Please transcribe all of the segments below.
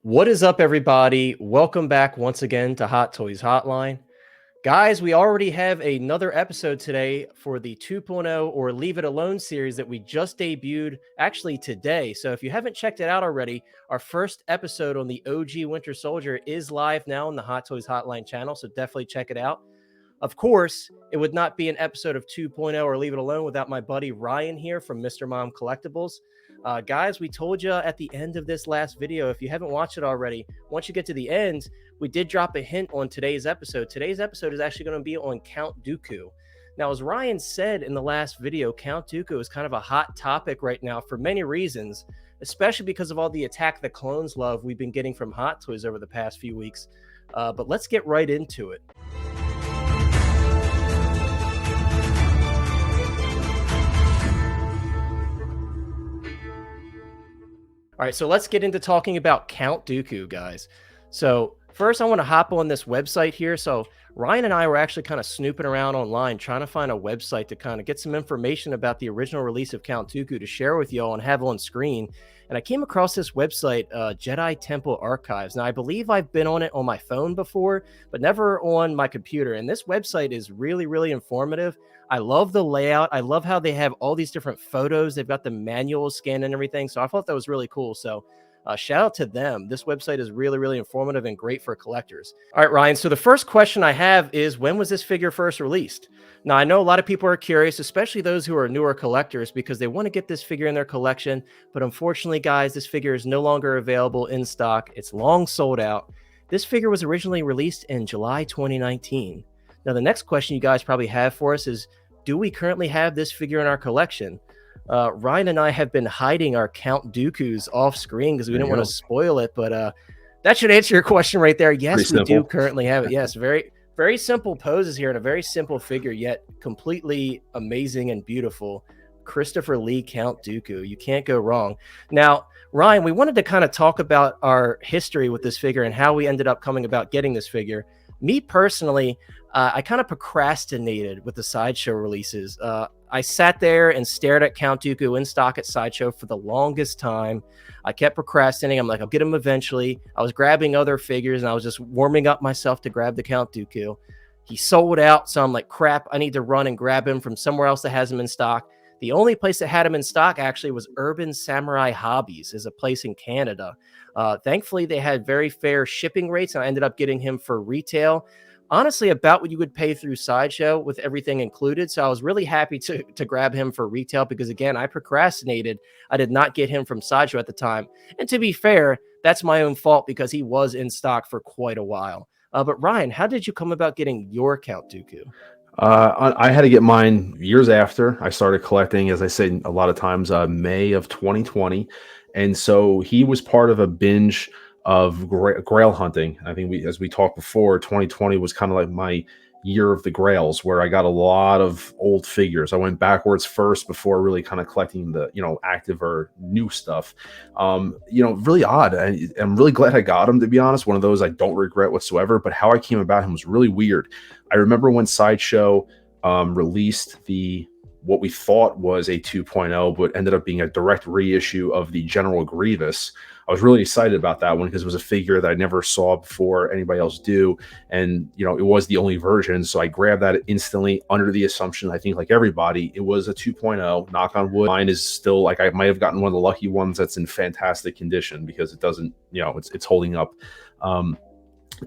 What is up, everybody? Welcome back once again to Hot Toys Hotline. Guys, we already have another episode today for the 2.0 or Leave It Alone series that we just debuted actually today. So if you haven't checked it out already, our first episode on the OG Winter Soldier is live now on the Hot Toys Hotline channel. So definitely check it out. Of course, it would not be an episode of 2.0 or Leave It Alone without my buddy Ryan here from Mr. Mom Collectibles. Guys, we told you at the end of this last video, if you haven't watched it already, once you get to the end, we did drop a hint on today's episode. Today's episode is actually going to be on Count Dooku. Now, as Ryan said in the last video, Count Dooku is kind of a hot topic right now for many reasons, especially because of all the Attack the Clones love we've been getting from Hot Toys over the past few weeks. But let's get right into it. All right, so let's get into talking about Count Dooku, guys. So first, I want to hop on this website here. So Ryan and I were actually kind of snooping around online, trying to find a website to kind of get some information about the original release of Count Dooku to share with y'all and have on screen. And I came across this website, Jedi Temple Archives. Now, I believe I've been on it on my phone before, but never on my computer. And this website is really, really informative. I love the layout. I love how they have all these different photos. They've got the manuals scanned and everything. So I thought that was really cool. So shout out to them. This website is really, really informative and great for collectors. All right, Ryan. So the first question I have is, when was this figure first released? Now, I know a lot of people are curious, especially those who are newer collectors, because they want to get this figure in their collection. But unfortunately, guys, this figure is no longer available in stock. It's long sold out. This figure was originally released in July 2019. Now, the next question you guys probably have for us is, do we currently have this figure in our collection? Ryan and I have been hiding our Count Dooku's off screen because we didn't want to spoil it, but that should answer your question right there. Yes, we do currently have it. Yes, very, very simple poses here and a very simple figure, yet completely amazing and beautiful. Christopher Lee Count Dooku. You can't go wrong. Now, Ryan, we wanted to kind of talk about our history with this figure and how we ended up coming about getting this figure. Me personally, I kind of procrastinated with the Sideshow releases. I sat there and stared at Count Dooku in stock at Sideshow for the longest time. I kept procrastinating. I'm like, I'll get him eventually. I was grabbing other figures and I was just warming up myself to grab the Count Dooku. He sold out, so I'm like, crap, I need to run and grab him from somewhere else that has him in stock. The only place that had him in stock actually was Urban Samurai Hobbies, is a place in Canada. Thankfully, they had very fair shipping rates, and I ended up getting him for retail. Honestly, about what you would pay through Sideshow with everything included. So I was really happy to grab him for retail because, again, I procrastinated. I did not get him from Sideshow at the time. And to be fair, that's my own fault because he was in stock for quite a while. But Ryan, how did you come about getting your Count Dooku? I had to get mine years after I started collecting, as I said a lot of times, May of 2020. And so he was part of a binge of grail hunting. I think as we talked before, 2020 was kind of like my year of the grails, where I got a lot of old figures. I went backwards first before really kind of collecting the, active or new stuff. Really odd. I'm really glad I got him, to be honest. One of those I don't regret whatsoever, but how I came about him was really weird. I remember when Sideshow released what we thought was a 2.0, but ended up being a direct reissue of the General Grievous. I was really excited about that one because it was a figure that I never saw before anybody else do. And, it was the only version. So I grabbed that instantly under the assumption, I think like everybody, it was a 2.0. Knock on wood. Mine is still, like, I might have gotten one of the lucky ones that's in fantastic condition because it doesn't, it's holding up.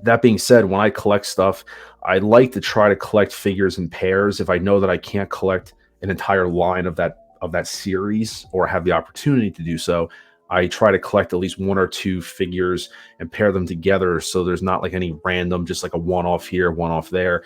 That being said, when I collect stuff, I like to try to collect figures in pairs. If I know that I can't collect an entire line of that series or have the opportunity to do so, I try to collect at least one or two figures and pair them together so there's not like any random, just like a one-off here, one-off there.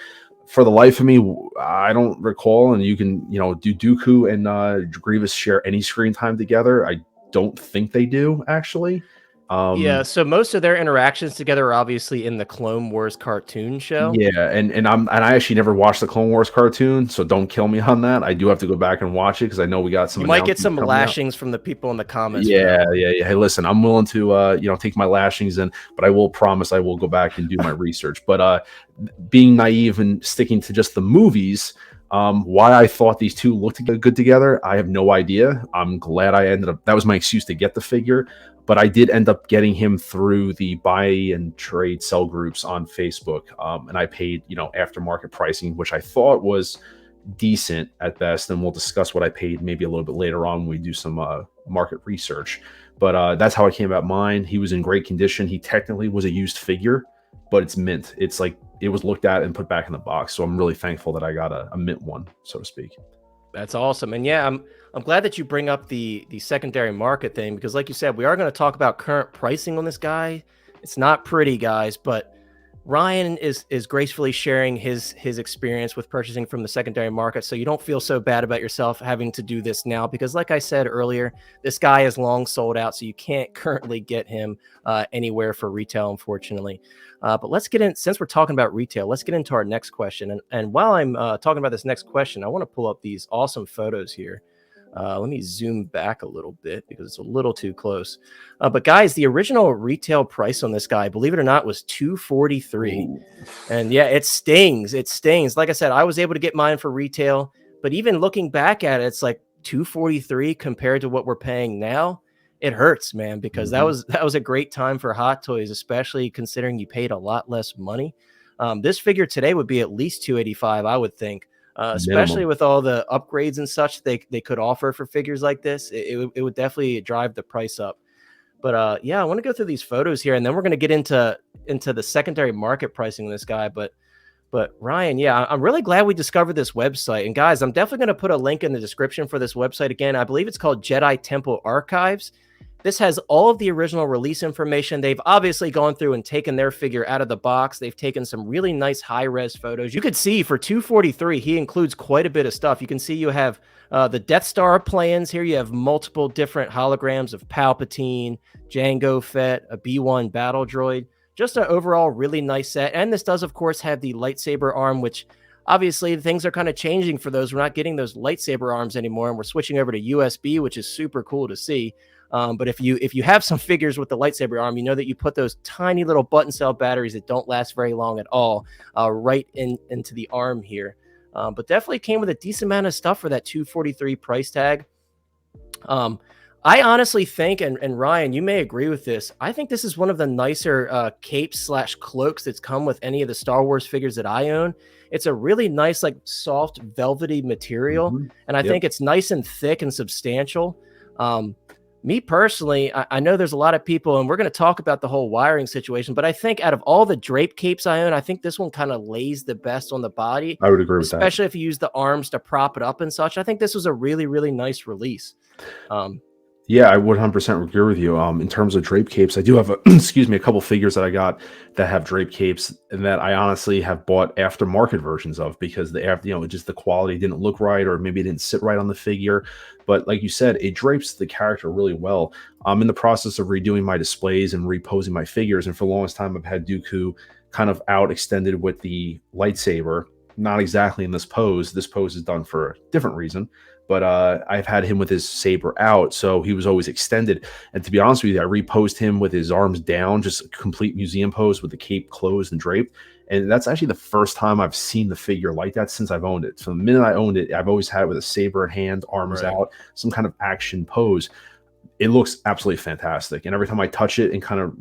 For the life of me, I don't recall, and you can, do Dooku and Grievous share any screen time together? I don't think they do, actually. Yeah, so most of their interactions together are obviously in the Clone Wars cartoon show. Yeah, and I actually never watched the Clone Wars cartoon, so don't kill me on that. I do have to go back and watch it because I know we got some. You might get some lashings from the people in the comments. Yeah. Hey, listen, I'm willing to take my lashings in, but I will promise I will go back and do my research. But being naive and sticking to just the movies, why I thought these two looked good together, I have no idea. I'm glad I ended up. That was my excuse to get the figure. but I did end up getting him through the buy and trade sell groups on Facebook, and I paid aftermarket pricing, which I thought was decent at best, and we'll discuss what I paid maybe a little bit later on when we do some market research. But that's how I came about mine. He was in great condition. He technically was a used figure, but it's mint. It's like it was looked at and put back in the box. So I'm really thankful that I got a mint one, so to speak. That's awesome. And yeah, I'm glad that you bring up the secondary market thing, because like you said, we are going to talk about current pricing on this guy. It's not pretty, guys, but Ryan is gracefully sharing his experience with purchasing from the secondary market, so you don't feel so bad about yourself having to do this now, because like I said earlier, this guy is long sold out, so you can't currently get him anywhere for retail, unfortunately. But let's get in, since we're talking about retail, let's get into our next question. And while I'm talking about this next question, I want to pull up these awesome photos here. Let me zoom back a little bit because it's a little too close. But guys, the original retail price on this guy, believe it or not, was $243. Ooh. And yeah, it stings. It stings. Like I said, I was able to get mine for retail, but even looking back at it, it's like $243 compared to what we're paying now. It hurts, man, because that was a great time for Hot Toys, especially considering you paid a lot less money. This figure today would be at least $285, I would think. Especially with all the upgrades and such they could offer for figures like this, it would definitely drive the price up. But yeah, I want to go through these photos here, and then we're going to get into the secondary market pricing of this guy. But Ryan, yeah, I'm really glad we discovered this website. And guys, I'm definitely going to put a link in the description for this website. Again, I believe it's called Jedi Temple Archives. This has all of the original release information. They've obviously gone through and taken their figure out of the box. They've taken some really nice high-res photos. You could see for $243, he includes quite a bit of stuff. You can see you have the Death Star plans here. You have multiple different holograms of Palpatine, Jango Fett, a B-1 battle droid. Just an overall really nice set. And this does, of course, have the lightsaber arm, which obviously things are kind of changing for those. We're not getting those lightsaber arms anymore, and we're switching over to USB, which is super cool to see. But if you have some figures with the lightsaber arm, you know that you put those tiny little button cell batteries that don't last very long at all right into the arm here. But definitely came with a decent amount of stuff for that $243 price tag. I honestly think, and Ryan, you may agree with this, I think this is one of the nicer capes / cloaks that's come with any of the Star Wars figures that I own. It's a really nice, like soft, velvety material, and I think it's nice and thick and substantial. Me personally, I know there's a lot of people, and we're going to talk about the whole wiring situation, but I think out of all the drape capes I own, I think this one kind of lays the best on the body. I would agree with that. Especially if you use the arms to prop it up and such. I think this was a really, really nice release. Yeah, I would 100% agree with you. In terms of drape capes, I do have a couple figures that I got that have drape capes, and that I honestly have bought aftermarket versions of because just the quality didn't look right, or maybe it didn't sit right on the figure. But like you said, it drapes the character really well. I'm in the process of redoing my displays and reposing my figures, and for the longest time, I've had Dooku kind of out extended with the lightsaber. Not exactly in this pose. This pose is done for a different reason. But I've had him with his saber out, so he was always extended. And to be honest with you, I reposed him with his arms down, just a complete museum pose with the cape closed and draped. And that's actually the first time I've seen the figure like that since I've owned it. So the minute I owned it, I've always had it with a saber in hand, arms out, some kind of action pose. It looks absolutely fantastic. And every time I touch it and kind of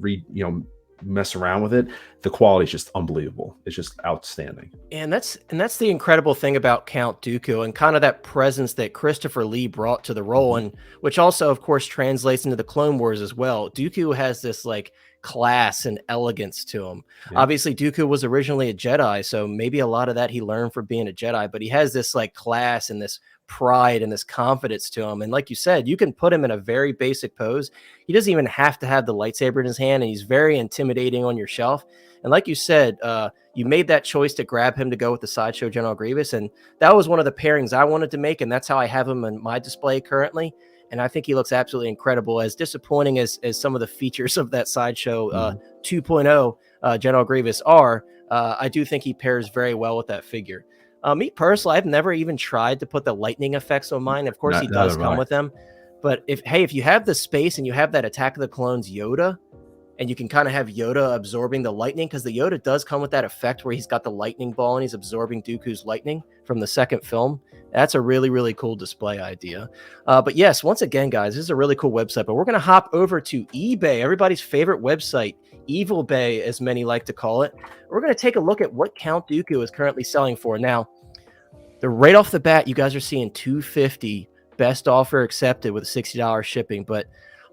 mess around with it, the quality is just unbelievable. It's just outstanding. And that's the incredible thing about Count Dooku, and kind of that presence that Christopher Lee brought to the role, and which also of course translates into the Clone Wars as well. Dooku has this like class and elegance to him. Obviously Dooku was originally a Jedi, so maybe a lot of that he learned from being a Jedi, but he has this like class and this pride and this confidence to him. And like you said, you can put him in a very basic pose. He doesn't even have to have the lightsaber in his hand, and he's very intimidating on your shelf. And like you said, you made that choice to grab him to go with the Sideshow General Grievous, and that was one of the pairings I wanted to make, and that's how I have him in my display currently. And I think he looks absolutely incredible. As disappointing as some of the features of that Sideshow 2.0 General Grievous are, I do think he pairs very well with that figure. Me personally, I've never even tried to put the lightning effects on mine. Of course, he does come with them. But if you have the space and you have that Attack of the Clones Yoda, and you can kind of have Yoda absorbing the lightning, because the Yoda does come with that effect where he's got the lightning ball and he's absorbing Dooku's lightning from the second film. That's a really, really cool display idea. But yes, once again, guys, this is a really cool website, but we're going to hop over to eBay, everybody's favorite website, Evil Bay, as many like to call it. We're going to take a look at what Count Dooku is currently selling for. Now, right off the bat, you guys are seeing $250, best offer accepted with $60 shipping, but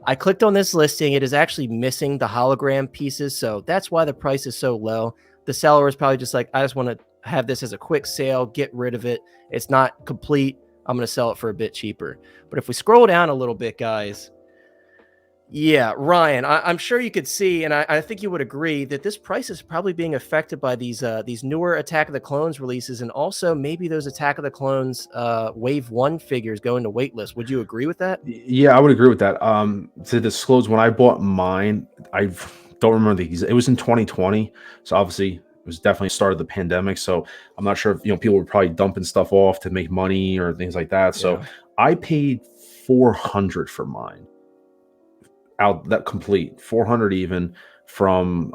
I clicked on this listing. It is actually missing the hologram pieces, so that's why the price is so low. The seller is probably just like, I just want to have this as a quick sale, get rid of it. It's not complete. I'm going to sell it for a bit cheaper. But if we scroll down a little bit, guys, yeah, Ryan, I'm sure you could see, and I think you would agree that this price is probably being affected by these newer Attack of the Clones releases, and also maybe those Attack of the Clones Wave 1 figures going to waitlist. Would you agree with that? Yeah, I would agree with that. To disclose, when I bought mine, I don't remember it was in 2020, so obviously it was definitely started the pandemic. So I'm not sure if people were probably dumping stuff off to make money or things like that. So Yeah. I paid $400 for mine. Out that complete 400 even from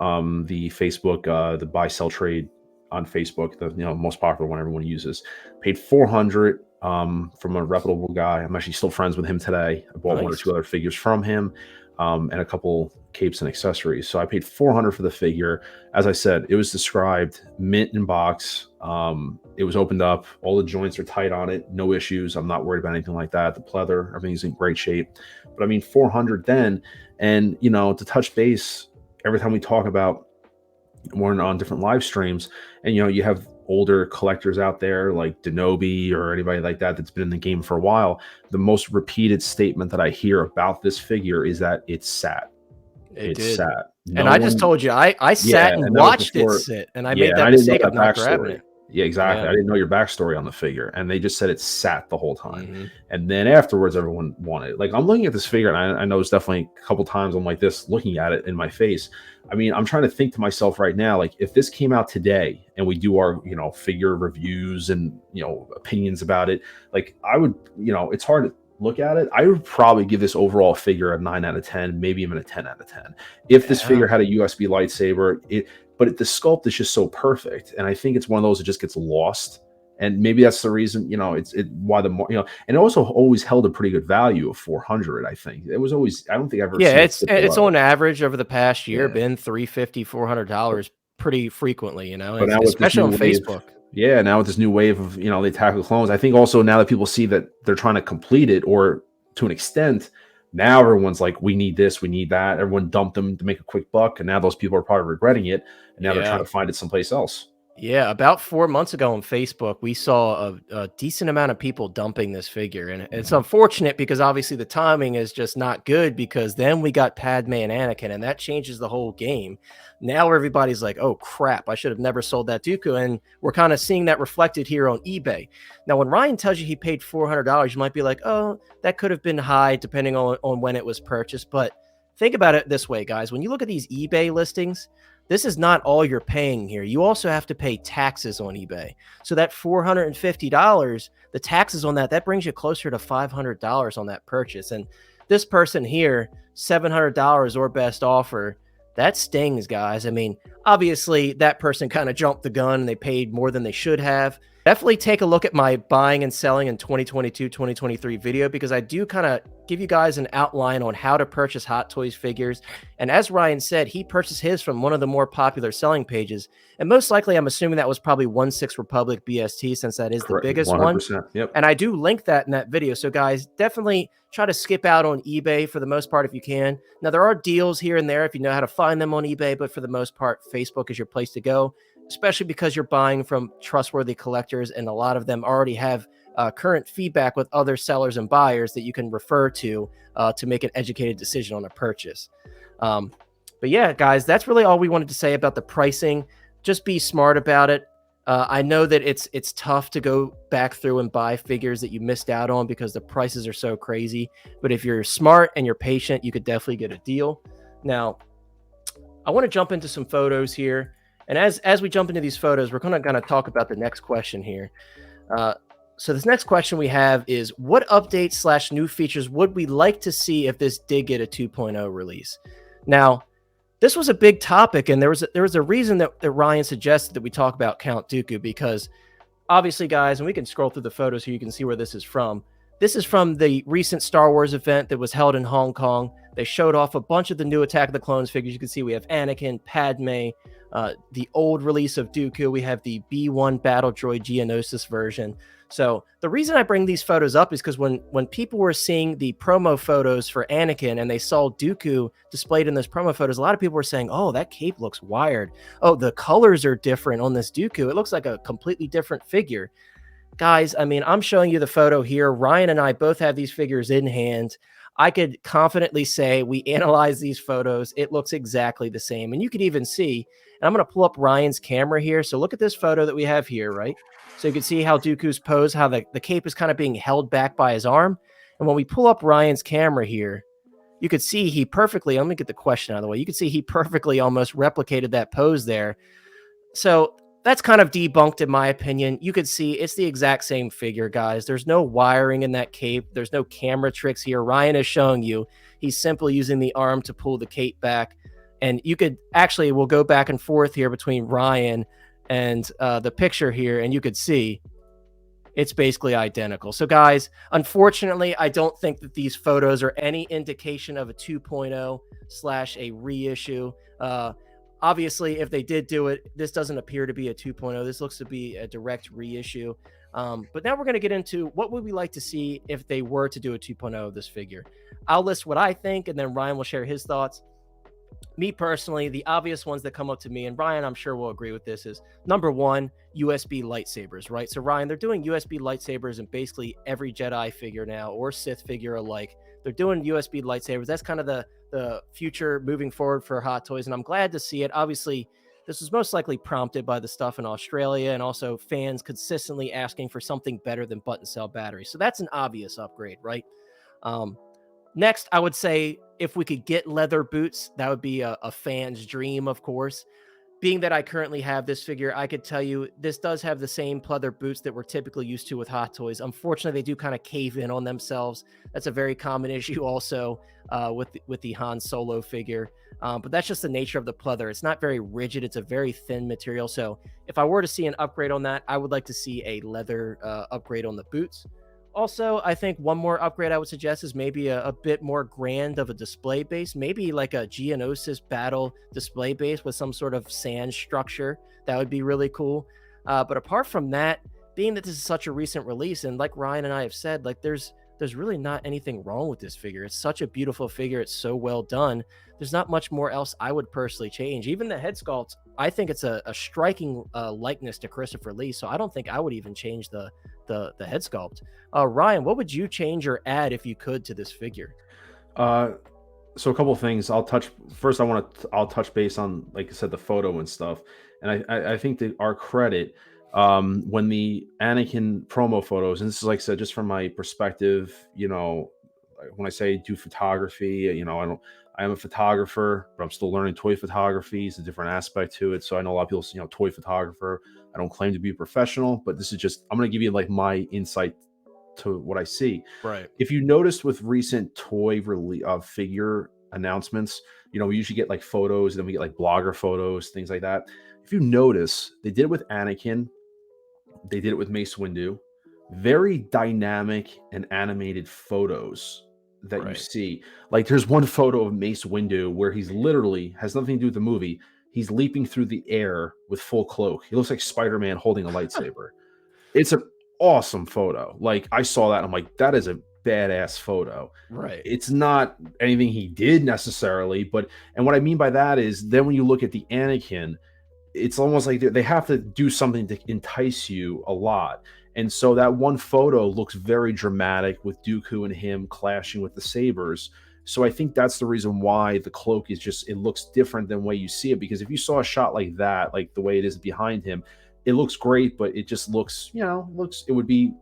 the Facebook, the buy sell trade on Facebook, the most popular one everyone uses. Paid 400 from a reputable guy. I'm actually still friends with him today. I bought one or two other figures from him, and a couple capes and accessories. So I paid 400 for the figure. As I said, it was described mint in box. It was opened up. All the joints are tight on it. No issues. I'm not worried about anything like that. The pleather, everything's in great shape. But I mean, 400 then, and to touch base every time we talk about, we're on different live streams, and you have older collectors out there like Denobi or anybody like that that's been in the game for a while. The most repeated statement that I hear about this figure is that it's sat. It's sat. And I just told you, I sat and watched it sit, and I made that mistake of not grabbing it. Yeah, exactly. Yeah. I didn't know your backstory on the figure, and they just said it sat the whole time. And then afterwards, everyone wanted it. Like, I'm looking at this figure, and I know it's definitely a couple times I'm like this, looking at it in my face. I mean, I'm trying to think to myself right now, like, if this came out today and we do our, figure reviews and, opinions about it, like, I would, it's hard to look at it. I would probably give this overall figure a 9 out of 10, maybe even a 10 out of 10. If this figure had a USB lightsaber, but the sculpt is just so perfect, and I think it's one of those that just gets lost. And maybe that's the reason, why and it also always held a pretty good value of 400. I think it was always. I don't think I've ever. Yeah, it's on average over the past year been $350, $400 pretty frequently. But now especially on Facebook. Yeah, now with this new wave of the Attack of the Clones, I think also now that people see that they're trying to complete it, or to an extent, now everyone's like, we need this, we need that. Everyone dumped them to make a quick buck, and now those people are probably regretting it, and now they're trying to find it someplace else. Yeah, about 4 months ago on Facebook, we saw a decent amount of people dumping this figure. And it's unfortunate because obviously the timing is just not good, because then we got Padme and Anakin, and that changes the whole game. Now everybody's like, oh, crap, I should have never sold that Dooku. And we're kind of seeing that reflected here on eBay. Now, when Ryan tells you he paid $400, you might be like, oh, that could have been high depending on when it was purchased. But think about it this way, guys. When you look at these eBay listings, this is not all you're paying here. You also have to pay taxes on eBay. So that $450, the taxes on that brings you closer to $500 on that purchase. And this person here, $700 or best offer, that stings, guys. I mean, obviously that person kind of jumped the gun and they paid more than they should have. Definitely take a look at my buying and selling in 2022, 2023 video, because I do kind of give you guys an outline on how to purchase Hot Toys figures. And as Ryan said, he purchased his from one of the more popular selling pages. And most likely, I'm assuming that was probably 16 Republic BST, since that is the biggest 100%, one. Yep. And I do link that in that video. So guys, definitely try to skip out on eBay for the most part if you can. Now, there are deals here and there if you know how to find them on eBay, but for the most part, Facebook is your place to go, especially because you're buying from trustworthy collectors, and a lot of them already have current feedback with other sellers and buyers that you can refer to make an educated decision on a purchase. But yeah, guys, that's really all we wanted to say about the pricing. Just be smart about it. I know that it's tough to go back through and buy figures that you missed out on because the prices are so crazy. But if you're smart and you're patient, you could definitely get a deal. Now, I want to jump into some photos here. And as we jump into these photos, we're going to talk about the next question here. So this next question we have is, what updates / new features would we like to see if this did get a 2.0 release? Now, this was a big topic, and there was a reason that Ryan suggested that we talk about Count Dooku, because obviously, guys, and we can scroll through the photos here, you can see where this is from. This is from the recent Star Wars event that was held in Hong Kong. They showed off a bunch of the new Attack of the Clones figures. You can see we have Anakin, Padme, the old release of Dooku. We have the B1 Battle Droid Geonosis version. So the reason I bring these photos up is because when people were seeing the promo photos for Anakin and they saw Dooku displayed in those promo photos, a lot of people were saying, oh, that cape looks wired. Oh, the colors are different on this Dooku. It looks like a completely different figure. Guys, I mean, I'm showing you the photo here. Ryan and I both have these figures in hand. I could confidently say we analyzed these photos. It looks exactly the same. And you could even see, and I'm going to pull up Ryan's camera here. So look at this photo that we have here, right? So you can see how Dooku's pose, how the cape is kind of being held back by his arm. And when we pull up Ryan's camera here, you could see he perfectly, let me get the question out of the way. You could see he perfectly almost replicated that pose there. So that's kind of debunked in my opinion. You could see it's the exact same figure, guys. There's no wiring in that cape. There's no camera tricks here. Ryan is showing you he's simply using the arm to pull the cape back. And you could actually, we'll go back and forth here between Ryan and the picture here, and you could see it's basically identical. So guys, unfortunately, I don't think that these photos are any indication of a 2.0 / a reissue. Obviously, if they did do it, this doesn't appear to be a 2.0. This looks to be a direct reissue. But now we're going to get into what would we like to see if they were to do a 2.0 of this figure. I'll list what I think, and then Ryan will share his thoughts. Me personally, the obvious ones that come up to me, and Ryan, I'm sure will agree with this, is number one, USB lightsabers, right? So Ryan, they're doing USB lightsabers in basically every Jedi figure now, or Sith figure alike. They're doing USB lightsabers. That's kind of the future moving forward for Hot Toys, and I'm glad to see it. Obviously, this was most likely prompted by the stuff in Australia, and also fans consistently asking for something better than button cell batteries. So that's an obvious upgrade, right? Next, I would say if we could get leather boots, that would be a fan's dream, of course. Being that I currently have this figure, I could tell you this does have the same pleather boots that we're typically used to with Hot Toys. Unfortunately, they do kind of cave in on themselves. That's a very common issue also with the Han Solo figure. But that's just the nature of the pleather. It's not very rigid. It's a very thin material. So if I were to see an upgrade on that, I would like to see a leather upgrade on the boots. Also, I think one more upgrade I would suggest is maybe a bit more grand of a display base, maybe like a Geonosis battle display base with some sort of sand structure. That would be really cool. But apart from that, being that this is such a recent release, and like Ryan and I have said, like there's really not anything wrong with this figure. It's such a beautiful figure. It's so well done. There's not much more else I would personally change. Even the head sculpt, I think it's a striking likeness to Christopher Lee. So I don't think I would even change the head sculpt. Ryan, what would you change or add if you could to this figure? So a couple of things. I'll touch base on, like I said, the photo and stuff. And I think that our credit, when the Anakin promo photos, and this is like I said, just from my perspective, when I say do photography, I am a photographer, but I'm still learning toy photography. It's a different aspect to it. So I know a lot of people say, toy photographer. I don't claim to be a professional, but this is just, I'm going to give you like my insight to what I see. Right. If you noticed with recent toy figure announcements, we usually get like photos, and then we get like blogger photos, things like that. If you notice, they did it with Anakin, they did it with Mace Windu. Very dynamic and animated photos that you see. Like there's one photo of Mace Windu where he's literally, has nothing to do with the movie, he's leaping through the air with full cloak. He looks like Spider-Man holding a lightsaber. It's an awesome photo. Like I saw that and I'm like, that is a badass photo. Right. It's not anything he did necessarily, and what I mean by that is then when you look at the Anakin, it's almost like they have to do something to entice you a lot. And so that one photo looks very dramatic with Dooku and him clashing with the sabers. So I think that's the reason why the cloak is just, it looks different than the way you see it. Because if you saw a shot like that, like the way it is behind him, it looks great, but it just looks, it would be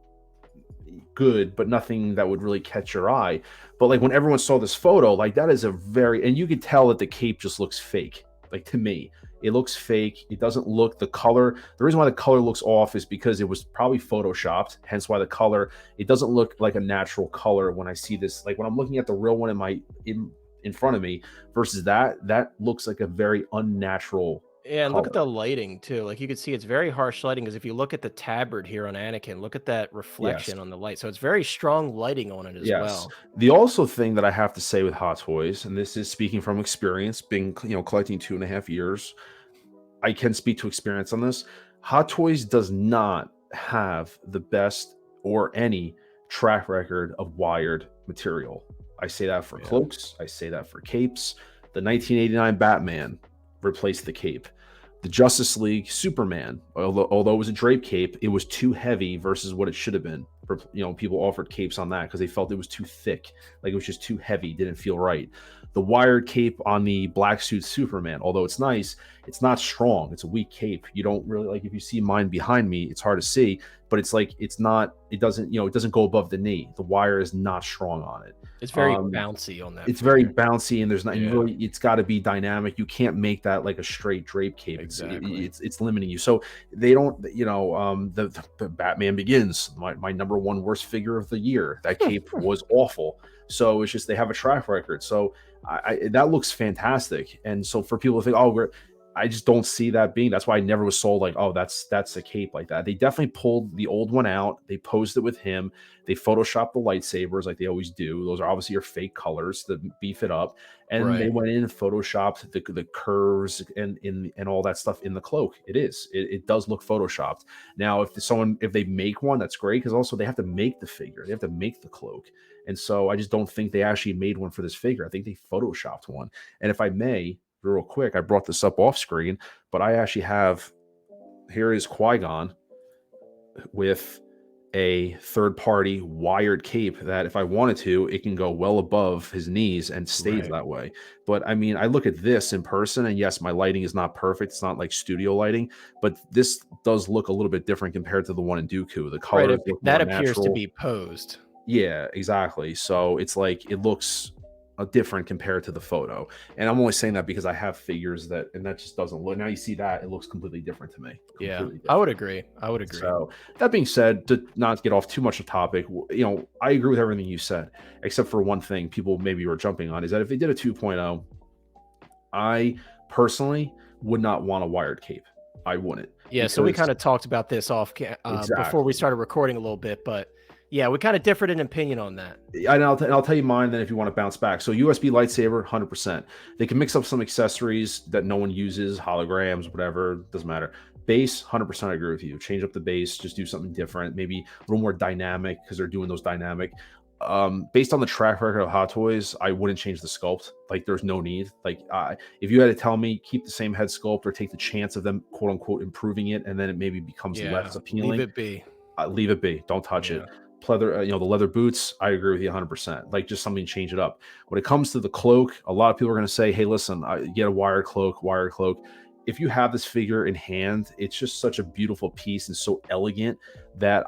good, but nothing that would really catch your eye. But like when everyone saw this photo, like that is and you could tell that the cape just looks fake. Like to me, it looks fake. It doesn't look, the color. The reason why the color looks off is because it was probably photoshopped. Hence why the color, it doesn't look like a natural color when I see this. Like when I'm looking at the real one in in front of me versus that looks like a very unnatural Yeah, and look at color. the lighting too. Like you can see it's very harsh lighting because if you look at the tabard here on Anakin, look at that Yes. reflection on the light. So it's very strong lighting on it as Yes. well. The also thing that I have to say with Hot Toys, and this is speaking from experience, being collecting 2.5 years, I can speak to experience on this. Hot Toys does not have the best or any track record of wired material. I say that for Yeah. cloaks. I say that for capes. The 1989 Batman replaced the cape. The Justice League Superman, although it was a drape cape, it was too heavy versus what it should have been. People offered capes on that because they felt it was too thick, like it was just too heavy, didn't feel right. The wired cape on the black suit Superman, although it's nice, it's not strong. It's a weak cape. You don't really like if you see mine behind me, it's hard to see, but it's like it doesn't go above the knee. The wire is not strong on it. It's very Um, bouncy on that it's very figure. bouncy and there's not you Yeah, really it's got to be dynamic. You can't make that like a straight drape cape. exactly. It's limiting you. So they don't the Batman Begins, my number one worst figure of the year. That cape was awful. So it's just they have a track record. So that looks fantastic. And so for people to think, oh, I just don't see that being. That's why I never was sold like, oh, that's a cape like that. They definitely pulled the old one out. They posed it with him. They photoshopped the lightsabers like they always do. Those are obviously your fake colors to beef it up. And they Right. went in and photoshopped the curves and all that stuff in the cloak. It does look photoshopped. Now, if they make one, that's great because also they have to make the figure. They have to make the cloak. And so I just don't think they actually made one for this figure. I think they photoshopped one. And if I may, real quick, I brought this up off screen, but I actually have here is Qui-Gon with a third-party wired cape that if I wanted to, it can go well above his knees and stays Right. that way. But I mean, I look at this in person, and yes, my lighting is not perfect. It's not like studio lighting, but this does look a little bit different compared to the one in Dooku. The Right. colors look more That appears to natural. be posed. Yeah, exactly. So it's like it looks different compared to the photo. And I'm only saying that because I have figures and that just doesn't look. Now you see that it looks completely different to me. Yeah, Completely I would different. agree. I would agree. So that being said, to not get off too much of topic, I agree with everything you said, except for one thing people maybe were jumping on is that if they did a 2.0, I personally would not want a wired cape. I wouldn't Yeah, so we because kind of talked about this before we exactly. started recording a little bit, but yeah, we kind of differed in opinion on that. And I'll tell you mine then if you want to bounce back. So USB lightsaber, 100%. They can mix up some accessories that no one uses, holograms, whatever, doesn't matter. Base, 100% I agree with you. Change up the base, just do something different, maybe a little more dynamic because they're doing those dynamic. Based on the track record of Hot Toys, I wouldn't change the sculpt. Like, there's no need. Like, if you had to tell me keep the same head sculpt or take the chance of them quote unquote improving it, and then it maybe becomes less Yeah, leave appealing, it be. leave it be. Don't touch it. Yeah. Pleather, the leather boots. I agree with you 100%. Like just something change it up. When it comes to the cloak, a lot of people are going to say, "Hey, listen, get a wired cloak, wired cloak." If you have this figure in hand, it's just such a beautiful piece and so elegant that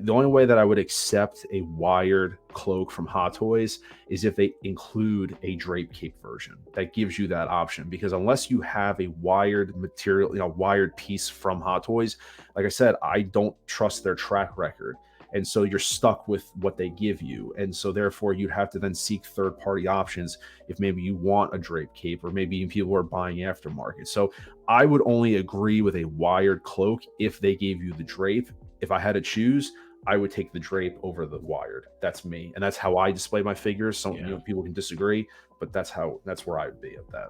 the only way that I would accept a wired cloak from Hot Toys is if they include a drape cape version that gives you that option. Because unless you have a wired material, wired piece from Hot Toys, like I said, I don't trust their track record. And so you're stuck with what they give you. And so therefore you'd have to then seek third party options if maybe you want a drape cape or maybe even people are buying aftermarket. So I would only agree with a wired cloak if they gave you the drape. If I had to choose, I would take the drape over the wired. That's me. And that's how I display my figures. Some Yeah. people can disagree, but that's where I would be at that.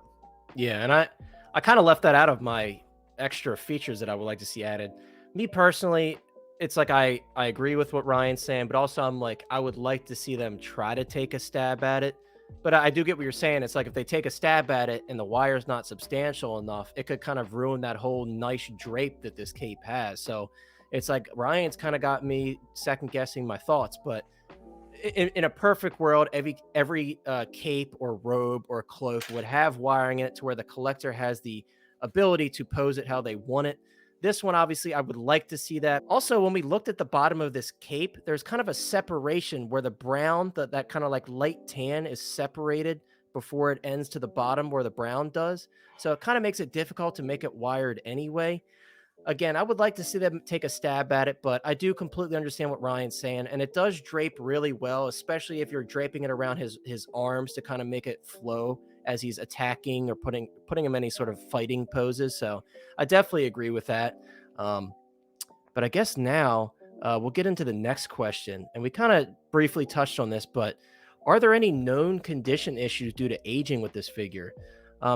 Yeah, and I kind of left that out of my extra features that I would like to see added. Me personally, it's like I agree with what Ryan's saying, but also I'm like I would like to see them try to take a stab at it. But I do get what you're saying. It's like if they take a stab at it and the wire's not substantial enough, it could kind of ruin that whole nice drape that this cape has. So it's like Ryan's kind of got me second guessing my thoughts, but in a perfect world, every cape or robe or cloak would have wiring in it to where the collector has the ability to pose it how they want it. This one, obviously, I would like to see that. Also, when we looked at the bottom of this cape, there's kind of a separation where the brown, that kind of like light tan, is separated before it ends to the bottom where the brown does. So it kind of makes it difficult to make it wired anyway. Again, I would like to see them take a stab at it, but I do completely understand what Ryan's saying, and it does drape really well, especially if you're draping it around his arms to kind of make it flow as he's attacking or putting him in any sort of fighting poses. So I definitely agree with that. Um, but I guess now we'll get into the next question. And we kind of briefly touched on this, but are there any known condition issues due to aging with this figure?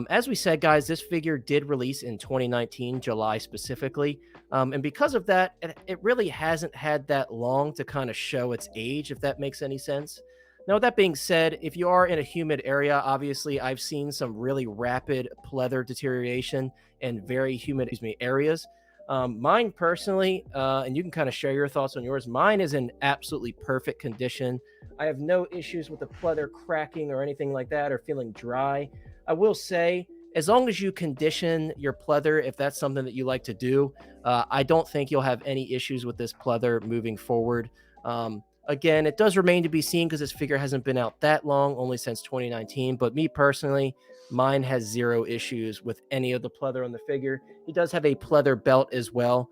As we said, guys, this figure did release in 2019, July specifically. And because of that, it really hasn't had that long to kind of show its age, if that makes any sense. Now, with that being said, if you are in a humid area, obviously I've seen some really rapid pleather deterioration in very humid areas. Mine personally, and you can kind of share your thoughts on yours. Mine is in absolutely perfect condition. I have no issues with the pleather cracking or anything like that or feeling dry. I will say, as long as you condition your pleather, if that's something that you like to do, I don't think you'll have any issues with this pleather moving forward. Again, it does remain to be seen because this figure hasn't been out that long, only since 2019. But me personally, mine has zero issues with any of the pleather on the figure. He does have a pleather belt as well.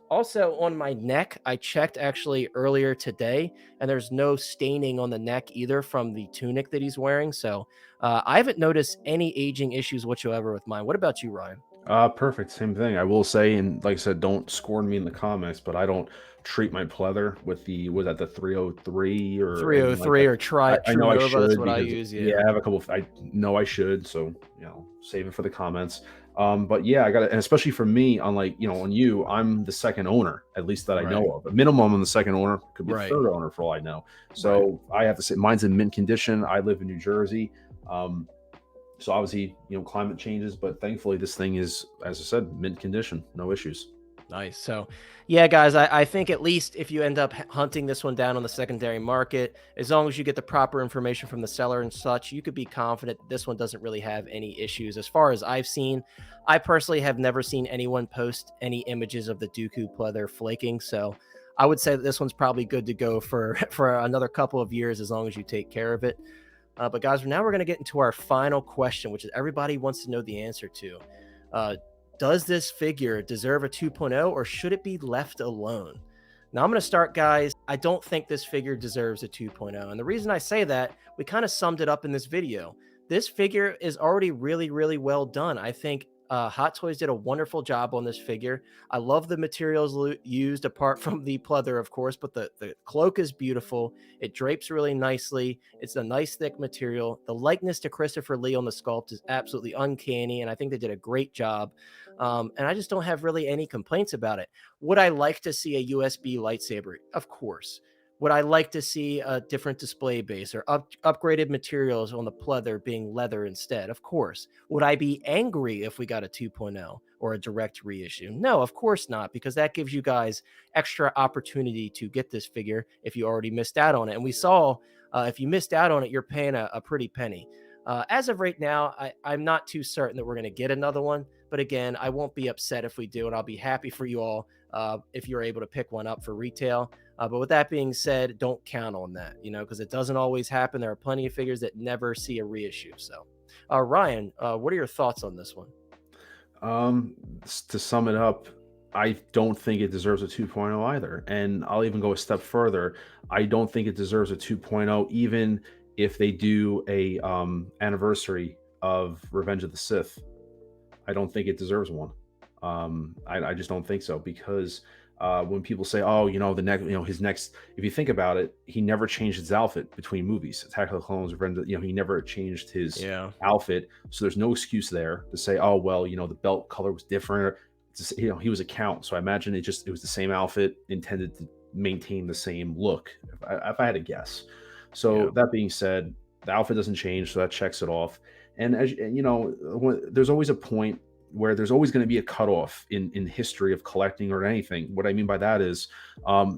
Also, on my neck, I checked actually earlier today, and there's no staining on the neck either from the tunic that he's wearing. So I haven't noticed any aging issues whatsoever with mine. What about you, Ryan? Perfect. Same thing. I will say, and like I said, don't scorn me in the comments, but I don't treat my pleather with the, was that the 303 or anything like 303 that. or I True know I Nova. That's should what I because, use. yeah, Yeah. I have a couple, I know I should. So, save it for the comments. But yeah, I got it. And especially for me, on like, on you, I'm the second owner, at least that I Right. know of. A minimum, I'm the second owner, could be the Right. third owner for all I know. Right. So I have to say, mine's in mint condition. I live in New Jersey. So obviously, climate changes, but thankfully this thing is, as I said, mint condition, no issues. Nice. So, yeah, guys, I think at least if you end up hunting this one down on the secondary market, as long as you get the proper information from the seller and such, you could be confident that this one doesn't really have any issues. As far as I've seen, I personally have never seen anyone post any images of the Dooku pleather flaking. So, I would say that this one's probably good to go for for another couple of years as long as you take care of it. But guys, now we're going to get into our final question, which is everybody wants to know the answer to. Uh, does this figure deserve a 2.0 or should it be left alone? Now, I'm going to start, guys. I don't think this figure deserves a 2.0. And the reason I say that, we kind of summed it up in this video. This figure is already really, really well done. I think Hot Toys did a wonderful job on this figure. I love the materials used apart from the pleather, of course, but the cloak is beautiful. It drapes really nicely. It's a nice thick material. The likeness to Christopher Lee on the sculpt is absolutely uncanny, and I think they did a great job. And I just don't have really any complaints about it. Would I like to see a USB lightsaber? Of course. Would I like to see a different display base or upgraded materials on the pleather being leather instead? Of course. Would I be angry if we got a 2.0 or a direct reissue? No, of course not, because that gives you guys extra opportunity to get this figure if you already missed out on it. And we saw if you missed out on it, you're paying a pretty penny. As of right now, I'm not too certain that we're going to get another one. But again, I won't be upset if we do, and I'll be happy for you all if you're able to pick one up for retail. But with that being said, don't count on that, because it doesn't always happen. There are plenty of figures that never see a reissue. So, Ryan, what are your thoughts on this one? To sum it up, I don't think it deserves a 2.0 either. And I'll even go a step further. I don't think it deserves a 2.0, even if they do a anniversary of Revenge of the Sith. I don't think it deserves one. I just don't think so because when people say, "Oh, the next, his next," if you think about it, he never changed his outfit between movies. Attack of the Clones, Revenge, he never changed his Yeah. outfit. So there's no excuse there to say, "Oh, well, the belt color was different." He was a count, so I imagine it was the same outfit intended to maintain the same look. If I had to guess. So Yeah. that being said, the outfit doesn't change, so that checks it off. And as there's always a point where there's always going to be a cutoff in history of collecting or anything. What I mean by that is,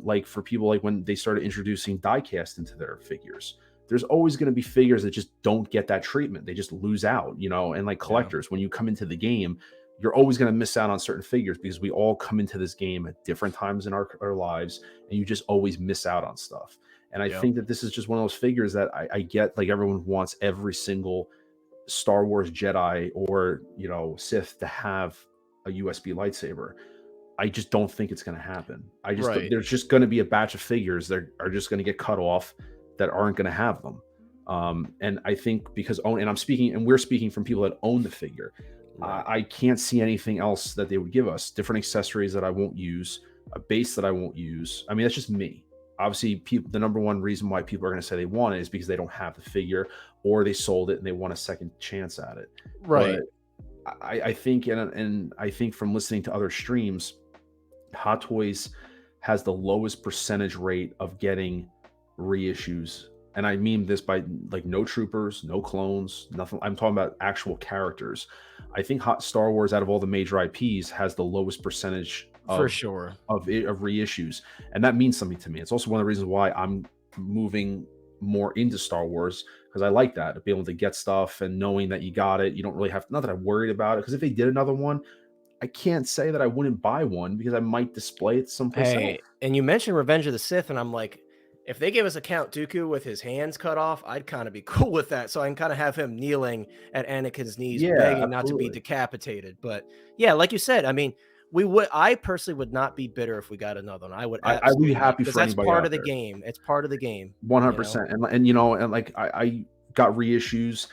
like for people, like when they started introducing diecast into their figures, there's always going to be figures that just don't get that treatment. They just lose out, and like Yeah. collectors, when you come into the game, you're always going to miss out on certain figures because we all come into this game at different times in our lives, and you just always miss out on stuff. And I Yeah. think that this is just one of those figures that I get, like everyone wants every single Star Wars Jedi or Sith to have a USB lightsaber. I just don't think it's going to happen. Right. There's just going to be a batch of figures that are just going to get cut off that aren't going to have them. And I think we're speaking from people that own the figure. Right. I can't see anything else that they would give us. Different accessories that I won't use, a base that I won't use. I mean, that's just me. Obviously, the number one reason why people are going to say they want it is because they don't have the figure, or they sold it and they want a second chance at it. Right. But I think, and I think from listening to other streams, Hot Toys has the lowest percentage rate of getting reissues. And I mean this by like no troopers, no clones, nothing. I'm talking about actual characters. I think Star Wars, out of all the major IPs, has the lowest percentage For sure. of reissues, and that means something to me. It's also one of the reasons why I'm moving more into Star Wars, because I like that, to be able to get stuff and knowing that you got it. You don't really have, not that I'm worried about it, because if they did another one, I can't say that I wouldn't buy one, because I might display it someplace else. Hey, and you mentioned Revenge of the Sith, and I'm like, if they gave us a Count Dooku with his hands cut off, I'd kind of be cool with that. So I can kind of have him kneeling at Anakin's knees, Yeah, begging not to be absolutely. decapitated. But yeah, like you said, I mean, I personally would not be bitter if we got another one. I would I would be absolutely, happy because for that's anybody part out of the there. game. It's part of the game, you know? 100%. And you know, and like I got reissues.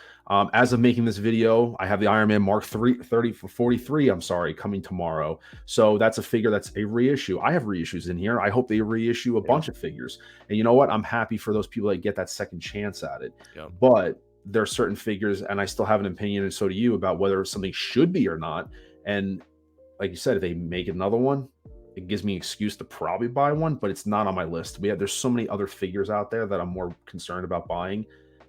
As of making this video, I have the Iron Man Mark 43, I'm sorry, coming tomorrow. So that's a figure that's a reissue. I have reissues in here. I hope they reissue a Yeah. bunch of figures. And you know what? I'm happy for those people that get that second chance at it. Yeah. But there are certain figures, and I still have an opinion, and so do you, about whether something should be or not. And like you said, if they make another one, it gives me an excuse to probably buy one, but it's not on my list. There's so many other figures out there that I'm more concerned about buying,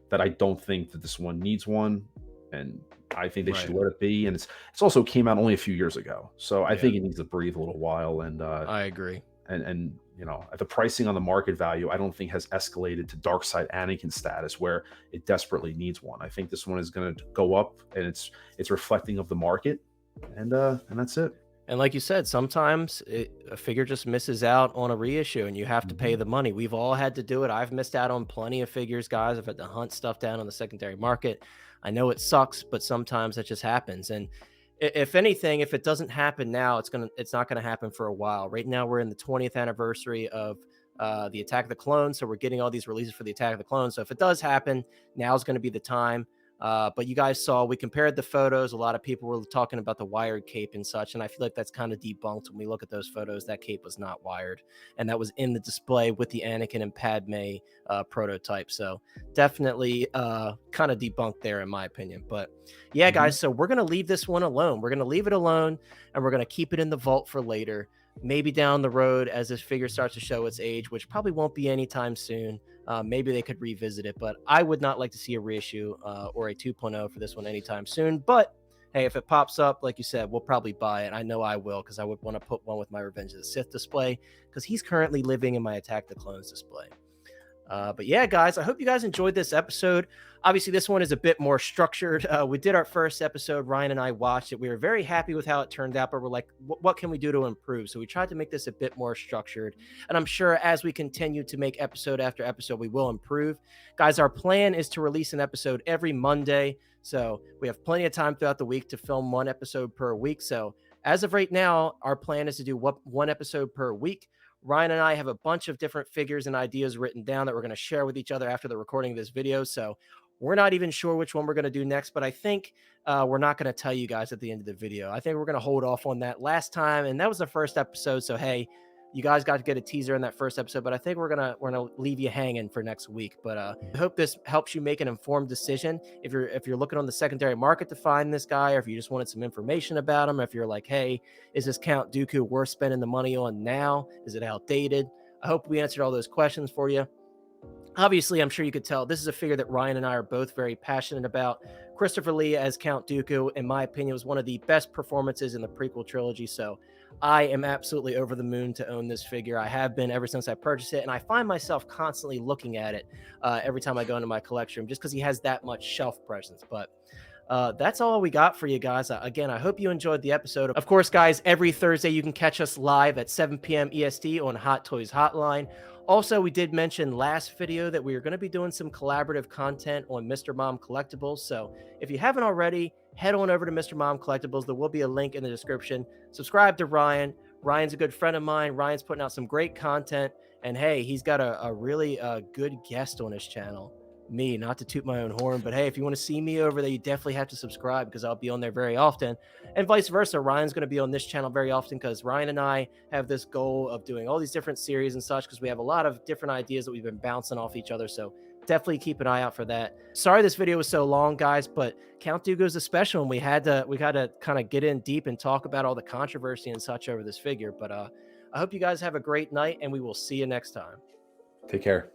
that I don't think that this one needs one, and I think they should Right. let it be. And it's also came out only a few years ago, so I Yeah. think it needs to breathe a little while. And I agree. and you know, the pricing on the market value, I don't think has escalated to dark side Anakin status where it desperately needs one. I think this one is going to go up, and it's reflecting of the market, and that's it. And like you said, sometimes a figure just misses out on a reissue and you have to pay Mhm. the money. We've all had to do it. I've missed out on plenty of figures, guys. I've had to hunt stuff down on the secondary market. I know it sucks, but sometimes that just happens. And if anything, if it doesn't happen now, it's not gonna happen for a while. Right now, we're in the 20th anniversary of the Attack of the Clones, so we're getting all these releases for the Attack of the Clones. So if it does happen, now's going to be the time. But you guys saw, we compared the photos. A lot of people were talking about the wired cape and such, and I feel like that's kind of debunked when we look at those photos. That cape was not wired, and that was in the display with the Anakin and Padme prototype. So definitely kind of debunked there, in my opinion. But yeah, Mhm. guys, so we're going to leave this one alone. We're going to leave it alone, and we're going to keep it in the vault for later. Maybe down the road, as this figure starts to show its age, which probably won't be anytime soon, maybe they could revisit it. But I would not like to see a reissue or a 2.0 for this one anytime soon. But hey, if it pops up, like you said, we'll probably buy it. I know I will, because I would want to put one with my Revenge of the Sith display, because he's currently living in my Attack the Clones display. But yeah, guys, I hope you guys enjoyed this episode. Obviously, this one is a bit more structured. We did our first episode. Ryan and I watched it. We were very happy with how it turned out, but we're like, what can we do to improve? So we tried to make this a bit more structured. And I'm sure as we continue to make episode after episode, we will improve. Guys, our plan is to release an episode every Monday. So we have plenty of time throughout the week to film one episode per week. So as of right now, our plan is to do one episode per week. Ryan and I have a bunch of different figures and ideas written down that we're going to share with each other after the recording of this video. So we're not even sure which one we're going to do next, but I think we're not going to tell you guys at the end of the video. I think we're going to hold off on that last time. And that was the first episode. So, hey, you guys got to get a teaser in that first episode, but I think we're gonna leave you hanging for next week. But I hope this helps you make an informed decision. If you're looking on the secondary market to find this guy, or if you just wanted some information about him, if you're like, hey, is this Count Dooku worth spending the money on now? Is it outdated? I hope we answered all those questions for you. Obviously, I'm sure you could tell this is a figure that Ryan and I are both very passionate about. Christopher Lee as Count Dooku, in my opinion, was one of the best performances in the prequel trilogy. So I am absolutely over the moon to own this figure. I have been ever since I purchased it, and I find myself constantly looking at it every time I go into my collection room, just because he has that much shelf presence. But That's all we got for you guys. Again, I hope you enjoyed the episode. Of course, guys, every Thursday you can catch us live at 7 p.m. EST on Hot Toys Hotline. Also, we did mention last video that we are going to be doing some collaborative content on Mr. Mom Collectibles. So if you haven't already, head on over to Mr. Mom Collectibles. There will be a link in the description. Subscribe to Ryan. Ryan's a good friend of mine. Ryan's putting out some great content. And hey, he's got a really good guest on his channel. Me, not to toot my own horn, but hey, if you want to see me over there, you definitely have to subscribe because I'll be on there very often. And vice versa, Ryan's going to be on this channel very often because Ryan and I have this goal of doing all these different series and such because we have a lot of different ideas that we've been bouncing off each other. So definitely keep an eye out for that. Sorry this video was so long, guys, but Count Dooku is a special and we had to kind of get in deep and talk about all the controversy and such over this figure. But I hope you guys have a great night and we will see you next time. Take care.